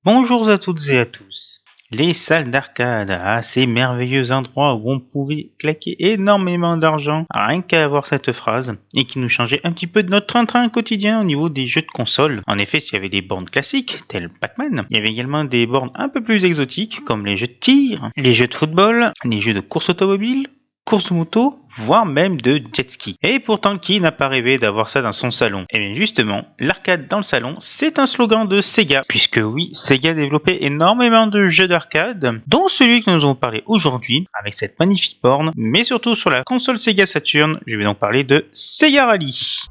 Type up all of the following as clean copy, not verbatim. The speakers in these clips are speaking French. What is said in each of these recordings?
Bonjour à toutes et à tous. Les salles d'arcade, ces merveilleux endroits où on pouvait claquer énormément d'argent rien qu'à avoir cette phrase, et qui nous changeait un petit peu de notre train-train quotidien au niveau des jeux de console. En effet, s'il y avait des bornes classiques, telles Pac-Man, il y avait également des bornes un peu plus exotiques, comme les jeux de tir, les jeux de football, les jeux de course automobile, course de moto, voire même de jet ski. Et pourtant, qui n'a pas rêvé d'avoir ça dans son salon? Et bien justement, l'arcade dans le salon, c'est un slogan de Sega. Puisque oui, Sega a développé énormément de jeux d'arcade, dont celui que nous allons parler aujourd'hui, avec cette magnifique borne, mais surtout sur la console Sega Saturn, je vais donc parler de Sega Rally.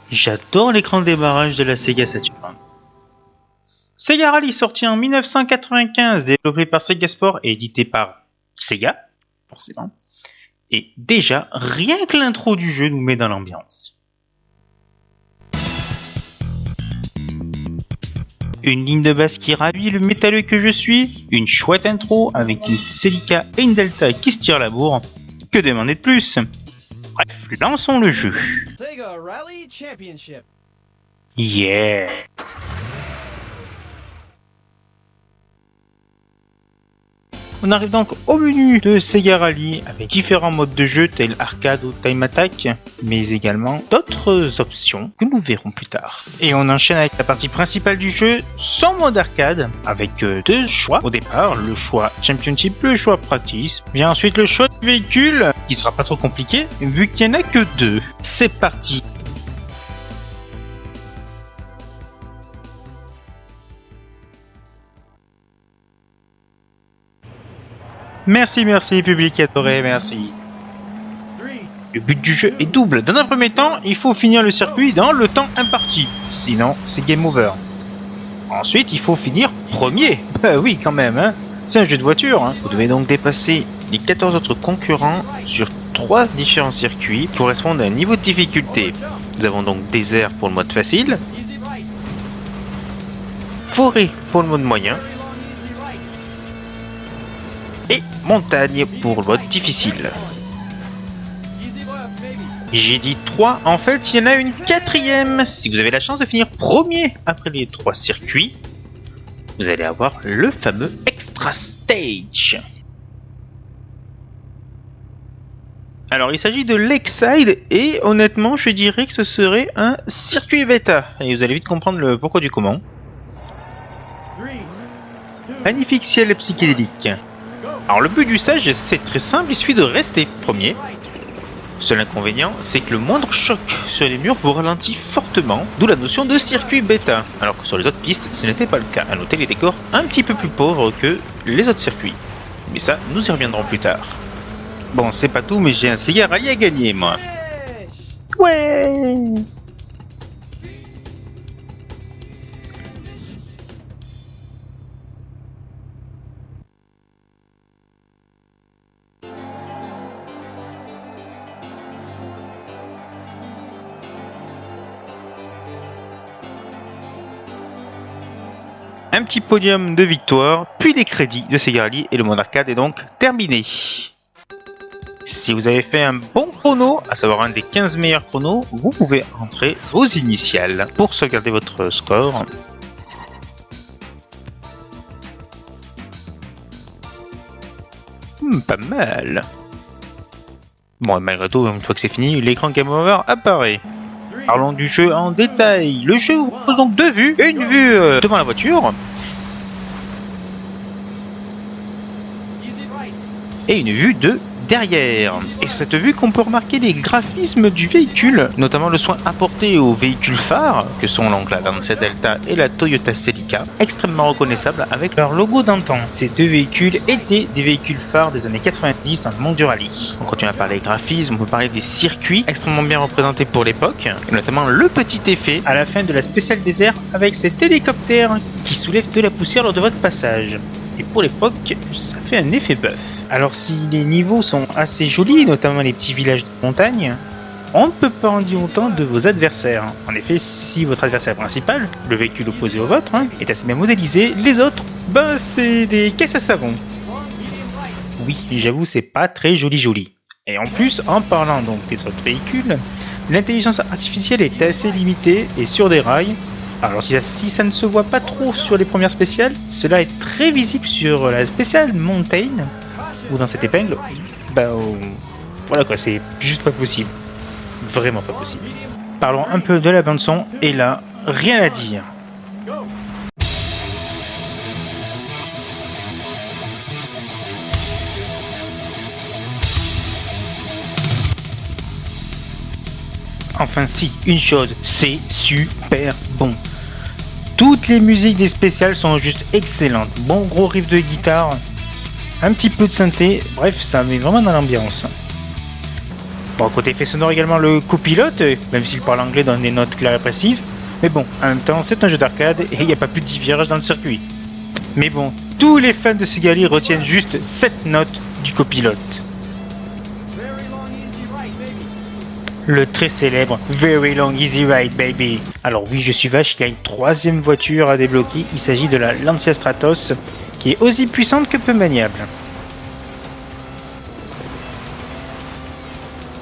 J'adore l'écran de démarrage de la Sega Saturn. Sega Rally, sorti en 1995, développé par Sega Sport et édité par Sega, forcément. Et déjà, rien que l'intro du jeu nous met dans l'ambiance. Une ligne de basse qui ravit le métalleux que je suis, une chouette intro avec une Celica et une Delta qui se tirent la bourre. Que demander de plus? Bref, lançons le jeu. Sega Rally Championship. Yeah! On arrive donc au menu de Sega Rally avec différents modes de jeu tels arcade ou time attack, mais également d'autres options que nous verrons plus tard. Et on enchaîne avec la partie principale du jeu, son mode arcade, avec deux choix au départ, le choix Championship, le choix Practice, vient ensuite le choix de véhicule, qui sera pas trop compliqué, vu qu'il n'y en a que deux. C'est parti! Merci public adoré, merci. Le but du jeu est double. Dans un premier temps, il faut finir le circuit dans le temps imparti. Sinon, c'est game over. Ensuite, il faut finir premier. Bah oui, quand même, hein. C'est un jeu de voiture, hein. Vous devez donc dépasser les 14 autres concurrents sur 3 différents circuits qui correspondent à un niveau de difficulté. Nous avons donc désert pour le mode facile, forêt pour le mode moyen, et montagne pour le mode difficile. J'ai dit 3, en fait il y en a une 4e. Si vous avez la chance de finir premier après les 3 circuits, vous allez avoir le fameux Extra Stage. Alors il s'agit de Lakeside et honnêtement je dirais que ce serait un circuit bêta. Et vous allez vite comprendre le pourquoi du comment. Magnifique ciel psychédélique. Alors le but du stage c'est très simple, il suffit de rester premier. Seul inconvénient c'est que le moindre choc sur les murs vous ralentit fortement, d'où la notion de circuit bêta. Alors que sur les autres pistes ce n'était pas le cas, à noter les décors un petit peu plus pauvres que les autres circuits. Mais ça nous y reviendrons plus tard. Bon c'est pas tout mais j'ai un Sega Rally à gagner moi. Ouais. Un petit podium de victoire, puis des crédits de Sega Rally et le mode arcade est donc terminé. Si vous avez fait un bon chrono, à savoir un des 15 meilleurs chronos, vous pouvez entrer vos initiales pour sauvegarder votre score. Pas mal. Bon, malgré tout, une fois que c'est fini, l'écran Game Over apparaît. Parlons du jeu en détail. Le jeu vous propose donc 2 vues. Une vue devant la voiture et une vue de derrière. Et c'est cette vue qu'on peut remarquer les graphismes du véhicule, notamment le soin apporté aux véhicules phares, que sont donc la Lancia Delta et la Toyota Celica, extrêmement reconnaissables avec leur logo d'antan. Ces deux véhicules étaient des véhicules phares des années 90 dans le monde du rallye. On continue à parler graphisme, on peut parler des circuits extrêmement bien représentés pour l'époque, et notamment le petit effet à la fin de la spéciale désert avec cet hélicoptère qui soulève de la poussière lors de votre passage. Et pour l'époque, ça fait un effet bœuf. Alors si les niveaux sont assez jolis, notamment les petits villages de montagne, on ne peut pas en dire autant de vos adversaires. En effet, si votre adversaire principal, le véhicule opposé au vôtre, est assez bien modélisé, les autres, c'est des caisses à savon. Oui, j'avoue, c'est pas très joli. Et en plus, en parlant donc des autres véhicules, l'intelligence artificielle est assez limitée et sur des rails, Alors si ça ne se voit pas trop sur les premières spéciales, cela est très visible sur la spéciale Mountain, ou dans cette épingle, voilà quoi, c'est juste pas possible. Vraiment pas possible. Parlons un peu de la bande son, et là, rien à dire. Enfin si, une chose, c'est super bon. Toutes les musiques des spéciales sont juste excellentes. Bon gros riff de guitare, un petit peu de synthé, bref, ça met vraiment dans l'ambiance. Bon, côté effet sonore également, le copilote, même s'il parle anglais dans des notes claires et précises. Mais bon, en même temps, c'est un jeu d'arcade et il n'y a pas plus de 10 virages dans le circuit. Mais bon, tous les fans de Sega retiennent juste cette note du copilote. Le très célèbre Very Long Easy Ride Baby. Alors oui, je suis vache, il y a une troisième voiture à débloquer. Il s'agit de la Lancia Stratos, qui est aussi puissante que peu maniable.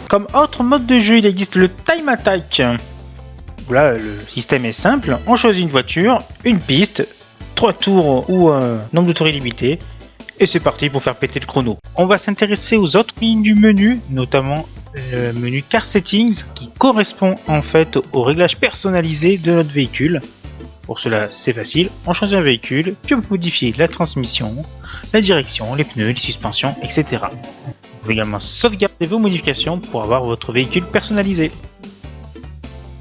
Comme autre mode de jeu, il existe le Time Attack. Là, le système est simple. On choisit une voiture, une piste, 3 tours ou un nombre de tours illimité. Et c'est parti pour faire péter le chrono. On va s'intéresser aux autres lignes du menu, notamment le menu Car Settings, qui correspond en fait au réglage personnalisé de notre véhicule. Pour cela, c'est facile. On choisit un véhicule, puis on peut modifier la transmission, la direction, les pneus, les suspensions, etc. Vous pouvez également sauvegarder vos modifications pour avoir votre véhicule personnalisé.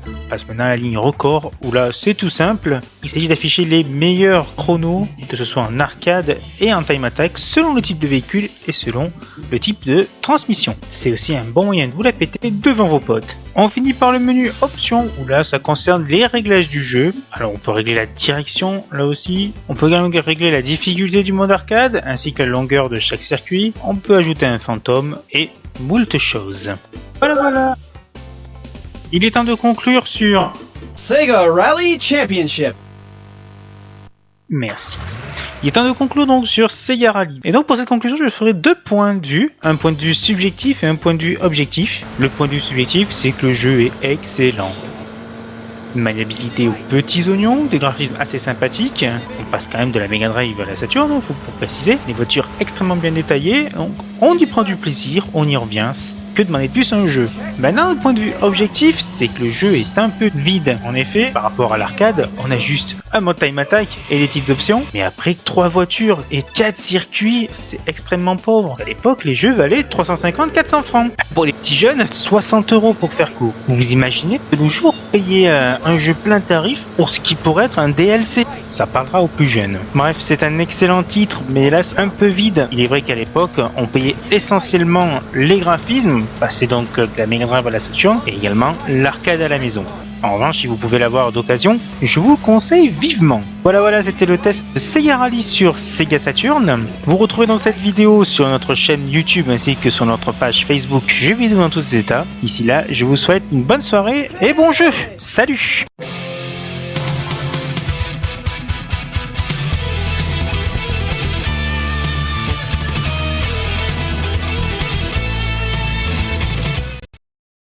On passe maintenant à la ligne record, où là c'est tout simple, il s'agit d'afficher les meilleurs chronos, que ce soit en arcade et en time attack, selon le type de véhicule et selon le type de transmission. C'est aussi un bon moyen de vous la péter devant vos potes. On finit par le menu options, où là ça concerne les réglages du jeu. Alors on peut régler la direction là aussi, on peut également régler la difficulté du mode arcade, ainsi que la longueur de chaque circuit, on peut ajouter un fantôme et moult choses. Voilà. Il est temps de conclure sur Sega Rally Championship. Merci. Il est temps de conclure donc sur Sega Rally. Et donc pour cette conclusion, je ferai 2 points de vue. Un point de vue subjectif et un point de vue objectif. Le point de vue subjectif, c'est que le jeu est excellent. Une maniabilité aux petits oignons, des graphismes assez sympathiques. On passe quand même de la Mega Drive à la Saturn, faut pour préciser. Les voitures extrêmement bien détaillées, donc on y prend du plaisir, on y revient. Que demander de plus à un jeu? Maintenant, le point de vue objectif, c'est que le jeu est un peu vide. En effet, par rapport à l'arcade, on a juste un mode time attack et des petites options. Mais après 3 voitures et 4 circuits, c'est extrêmement pauvre. À l'époque, les jeux valaient 350-400 francs. Pour les petits jeunes, 60 € pour faire court. Vous vous imaginez de nos jours payer un jeu plein tarif pour ce qui pourrait être un DLC? Ça parlera aux plus jeunes. Bref, c'est un excellent titre, mais hélas un peu vide. Il est vrai qu'à l'époque, on payait essentiellement les graphismes, passer donc de la Mega Drive à la Saturn, et également l'arcade à la maison. En revanche, si vous pouvez l'avoir d'occasion, je vous le conseille vivement. Voilà, c'était le test de Sega Rally sur Sega Saturn. Vous retrouvez dans cette vidéo sur notre chaîne YouTube ainsi que sur notre page Facebook Jeux vidéo dans tous les états. Ici là, je vous souhaite une bonne soirée et bon jeu. Salut!